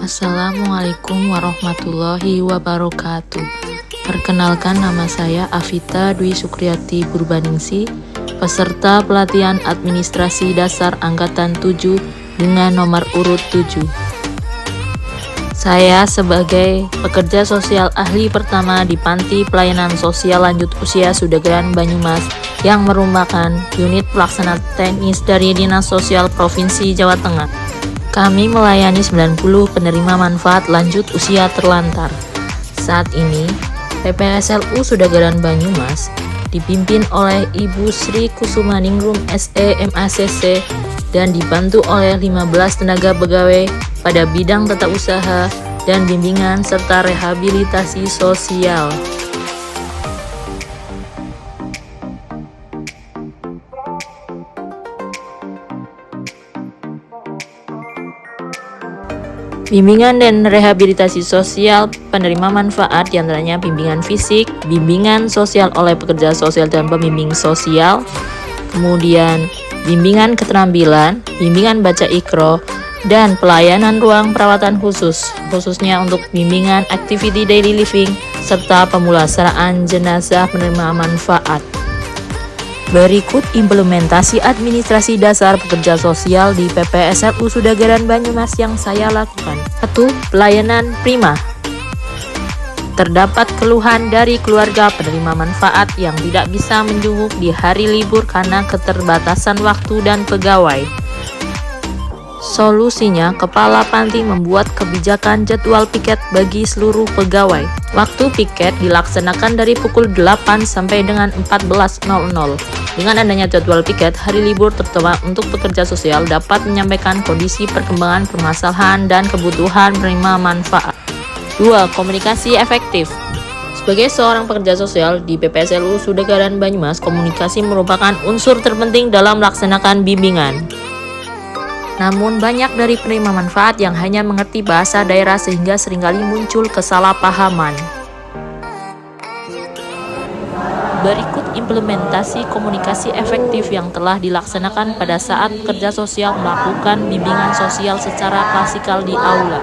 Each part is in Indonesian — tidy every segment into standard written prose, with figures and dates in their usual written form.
Assalamualaikum warahmatullahi wabarakatuh. Perkenalkan, nama saya Afita Dwi Sukriyati Purbaningsi, peserta pelatihan administrasi dasar angkatan 7 dengan nomor urut 7. Saya sebagai pekerja sosial ahli pertama di Panti Pelayanan Sosial Lanjut Usia Sudageran Banyumas yang merupakan unit pelaksana teknis dari Dinas Sosial Provinsi Jawa Tengah. Kami melayani 90 penerima manfaat lanjut usia terlantar. Saat ini, PPSLU Sudageran Banyumas dipimpin oleh Ibu Sri Kusumaningrum SE MACC dan dibantu oleh 15 tenaga pegawai pada bidang tata usaha dan bimbingan serta rehabilitasi sosial. Bimbingan dan rehabilitasi sosial penerima manfaat diantaranya bimbingan fisik, bimbingan sosial oleh pekerja sosial dan pembimbing sosial, kemudian bimbingan keterampilan, bimbingan baca ikro, dan pelayanan ruang perawatan khususnya untuk bimbingan activity daily living, serta pemulasaraan jenazah penerima manfaat. Berikut implementasi administrasi dasar pekerja sosial di PPSLU Sudageran Banyumas yang saya lakukan. 1. Pelayanan prima. Terdapat keluhan dari keluarga penerima manfaat yang tidak bisa menjenguk di hari libur karena keterbatasan waktu dan pegawai. Solusinya, Kepala Panti membuat kebijakan jadwal piket bagi seluruh pegawai. Waktu piket dilaksanakan dari pukul 8 sampai dengan 14.00. Dengan adanya jadwal piket, hari libur terutama untuk pekerja sosial dapat menyampaikan kondisi perkembangan permasalahan dan kebutuhan penerima manfaat. 2. Komunikasi efektif. Sebagai seorang pekerja sosial di PPSLU Sudageran Banyumas, komunikasi merupakan unsur terpenting dalam melaksanakan bimbingan. Namun banyak dari penerima manfaat yang hanya mengerti bahasa daerah sehingga seringkali muncul kesalahpahaman. Berikut implementasi komunikasi efektif yang telah dilaksanakan pada saat pekerja sosial melakukan bimbingan sosial secara klasikal di aula.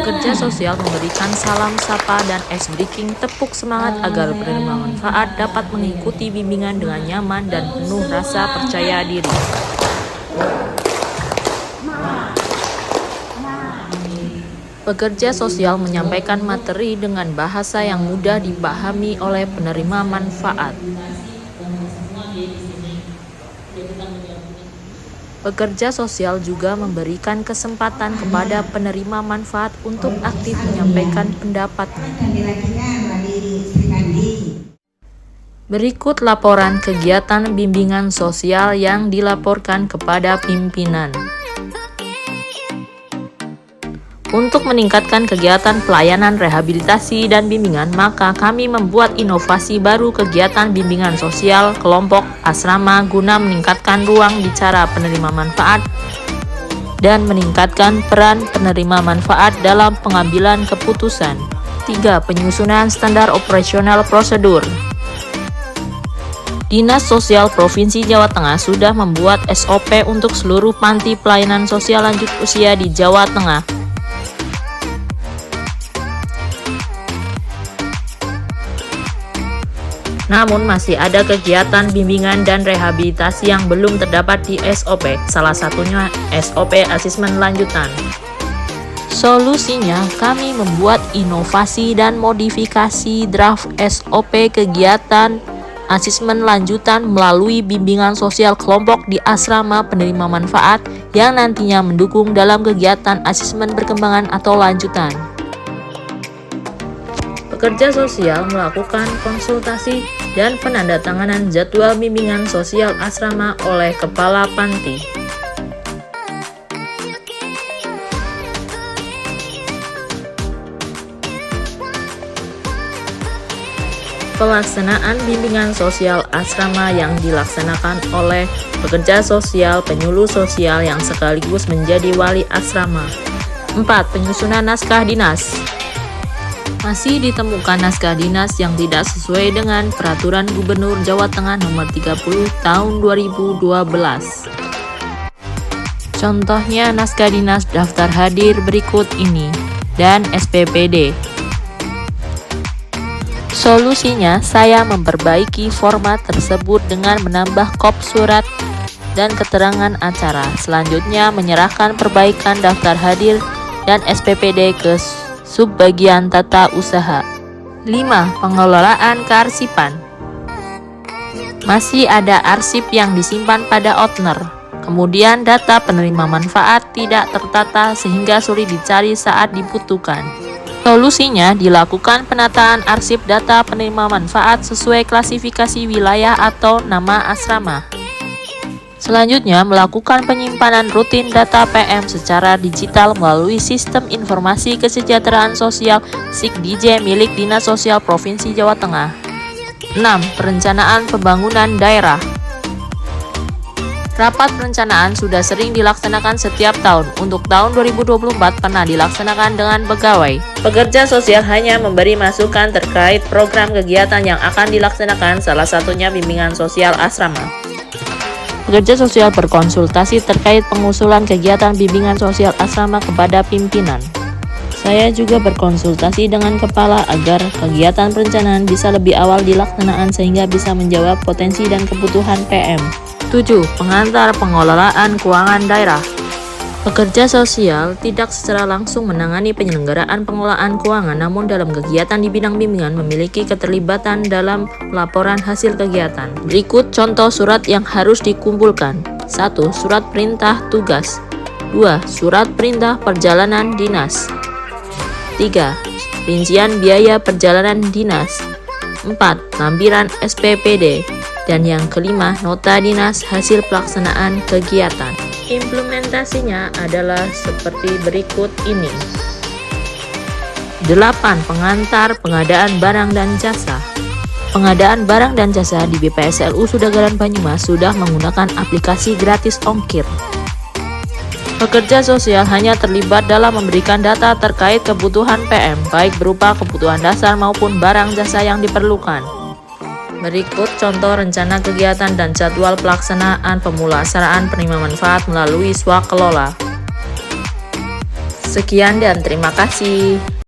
Pekerja sosial memberikan salam sapa dan ice breaking tepuk semangat agar penerima manfaat dapat mengikuti bimbingan dengan nyaman dan penuh rasa percaya diri. Pekerja sosial menyampaikan materi dengan bahasa yang mudah dipahami oleh penerima manfaat. Pekerja sosial juga memberikan kesempatan kepada penerima manfaat untuk aktif menyampaikan pendapatnya. Berikut laporan kegiatan bimbingan sosial yang dilaporkan kepada pimpinan. Untuk meningkatkan kegiatan pelayanan rehabilitasi dan bimbingan, maka kami membuat inovasi baru kegiatan bimbingan sosial kelompok asrama guna meningkatkan ruang bicara penerima manfaat dan meningkatkan peran penerima manfaat dalam pengambilan keputusan. 3. Penyusunan standar operasional prosedur. Dinas Sosial Provinsi Jawa Tengah sudah membuat SOP untuk seluruh panti pelayanan sosial lanjut usia di Jawa Tengah. Namun masih ada kegiatan bimbingan dan rehabilitasi yang belum terdapat di SOP, salah satunya SOP asesmen lanjutan. Solusinya, kami membuat inovasi dan modifikasi draft SOP kegiatan asesmen lanjutan melalui bimbingan sosial kelompok di asrama penerima manfaat yang nantinya mendukung dalam kegiatan asesmen perkembangan atau lanjutan. Pekerja sosial melakukan konsultasi dan penandatanganan jadwal bimbingan sosial asrama oleh Kepala Panti. Pelaksanaan bimbingan sosial asrama yang dilaksanakan oleh pekerja sosial penyuluh sosial yang sekaligus menjadi wali asrama. 4. Penyusunan naskah dinas. Masih ditemukan naskah dinas yang tidak sesuai dengan Peraturan Gubernur Jawa Tengah Nomor 30 Tahun 2012. Contohnya naskah dinas daftar hadir berikut ini dan SPPD. Solusinya, saya memperbaiki format tersebut dengan menambah kop surat dan keterangan acara. Selanjutnya, menyerahkan perbaikan daftar hadir dan SPPD ke subbagian tata usaha. 5. Pengelolaan kearsipan. Masih ada arsip yang disimpan pada owner. Kemudian data penerima manfaat tidak tertata sehingga sulit dicari saat dibutuhkan. Solusinya, dilakukan penataan arsip data penerima manfaat sesuai klasifikasi wilayah atau nama asrama. Selanjutnya, melakukan penyimpanan rutin data PM secara digital melalui Sistem Informasi Kesejahteraan Sosial (SIKDJ) milik Dinas Sosial Provinsi Jawa Tengah. 6. Perencanaan pembangunan daerah. Rapat perencanaan sudah sering dilaksanakan setiap tahun. Untuk tahun 2024 pernah dilaksanakan dengan pegawai. Pekerja sosial hanya memberi masukan terkait program kegiatan yang akan dilaksanakan, salah satunya bimbingan sosial asrama. Pekerja sosial berkonsultasi terkait pengusulan kegiatan bimbingan sosial asrama kepada pimpinan. Saya juga berkonsultasi dengan kepala agar kegiatan perencanaan bisa lebih awal dilaksanakan sehingga bisa menjawab potensi dan kebutuhan PM. 7. Pengantar pengelolaan keuangan daerah. Pekerja sosial tidak secara langsung menangani penyelenggaraan pengelolaan keuangan, namun dalam kegiatan di bidang bimbingan memiliki keterlibatan dalam laporan hasil kegiatan. Berikut contoh surat yang harus dikumpulkan. 1. Surat perintah tugas. 2. Surat perintah perjalanan dinas. 3. Rincian biaya perjalanan dinas. 4. Lampiran SPPD. Dan yang kelima, nota dinas hasil pelaksanaan kegiatan. Implementasinya adalah seperti berikut ini. 8. Pengantar pengadaan barang dan jasa. Pengadaan barang dan jasa di BPSLU Sudagaran Banyumas sudah menggunakan aplikasi gratis ongkir. Pekerja sosial hanya terlibat dalam memberikan data terkait kebutuhan PM, baik berupa kebutuhan dasar maupun barang jasa yang diperlukan. Berikut contoh rencana kegiatan dan jadwal pelaksanaan pemulasaraan penerima manfaat melalui swakelola. Sekian dan terima kasih.